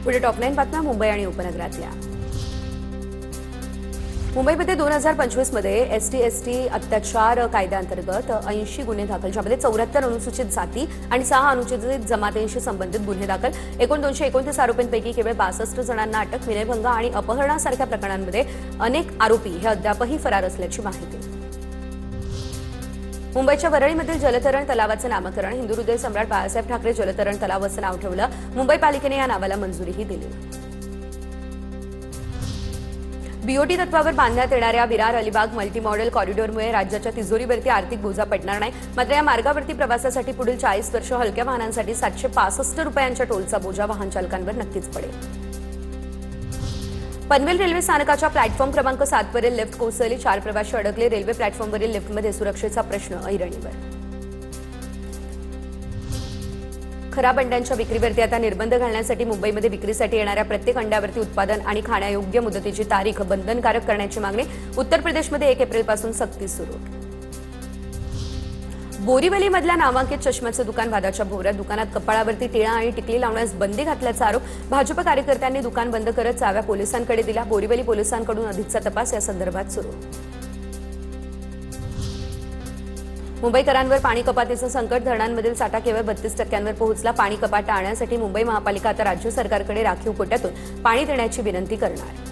पुढे टॉप 9 बातम्या मुंबई आणि उपनगरातल्या। मुंबईमध्ये 2025 मध्ये एसटी अत्याचार कायद्याअंतर्गत 80 गुन्हे दाखल, ज्यामध्ये 74 अनुसूचित जाती आणि 6 अनुसूचित जमातींशी संबंधित गुन्हे दाखल। एकूण 229 आरोपींपैकी केवळ 62 जणांना अटक। विनयभंग आणि अपहरणासारख्या प्रकरणांमध्ये अनेक आरोपी हे अद्यापही फरार असल्याची माहिती। मुंबईच्या वरळीमधील जलतरण तलावाचे नामकरण हिंदुहृदय सम्राट बाळासाहेब ठाकरे जलतरण तलाव असं नाव ठेवलं। मुंबई पालिकेने या नावाला मंजुरीही दिली। बीओटी तत्वावर बांधण्यात येणाऱ्या विरार अलिबाग मल्टी मॉडेल कॉरिडॉरमुळे राज्याच्या तिजोरीवरती आर्थिक बोजा पडणार नाही। मात्र या मार्गावरती प्रवासासाठी पुढील 40 वर्ष हलक्या वाहनांसाठी 765 रुपयांच्या टोलचा बोजा वाहन चालकांवर नक्कीच पडेल। पनवेल रेल्वे स्थानकाच्या प्लॅटफॉर्म क्रमांक 7 वरील लिफ्ट कोसळली, 4 प्रवासी अडकले। रेल्वे प्लॅटफॉर्मवरील लिफ्टमध्ये सुरक्षेचा प्रश्न ऐरणीवर। खराब अंड्यांच्या विक्रीवरती आता निर्बंध घालण्यासाठी मुंबईमध्ये विक्रीसाठी येणाऱ्या प्रत्येक अंड्यावरती उत्पादन आणि खाण्यायोग्य मुदतीची तारीख बंधनकारक करण्याची मागणी। उत्तर प्रदेशमध्ये 1 एप्रिलपासून सक्ती सुरू। बोरीवलीमधल्या नामांकित चष्म्याचं दुकान वादाच्या भोवऱ्यात। दुकानात कपाळावरती टिळा आणि टिकली लावण्यास बंदी घातल्याचा आरोप। भाजप कार्यकर्त्यांनी दुकान बंद करत चाव्या पोलिसांकडे दिल्या। बोरीवली पोलिसांकडून अधिकचा तपास या संदर्भात सुरू। मुंबईकरांवर पाणी कपातीचं संकट, धरणांमधील साठा केवळ 32% पोहोचला। पाणी कपात टाळण्यासाठी मुंबई महापालिका आता राज्य सरकारकडे राखीव कोट्यातून पाणी देण्याची विनंती करणार।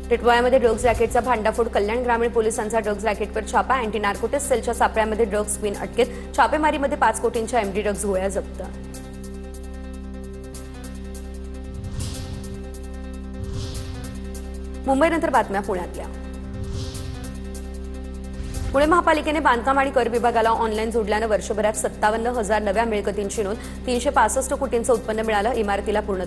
टिटवाळ्यामध्ये ड्रग्ज रॅकेटचा भांडाफोड, कल्याण ग्रामीण पोलिसांचा ड्रग्ज रॅकेटवर छापा। अँटी नार्कोटिक्स सेलच्या सापळ्यामध्ये ड्रग्ज क्वीन अटकेत, छापेमारीमध्ये 5 कोटींच्या एमडी ड्रग्ज गोळ्या जप्त। मुंबईनंतर बातम्या पुण्यातल्या। पुणे महापालिकेने बांधकाम आणि कर विभागाला ऑनलाईन जोडल्यानं वर्षभरात 57,000 नव्या मिळकतींची नोंद, 365 कोटींचं उत्पन्न मिळालं। इमारतीला पूर्ण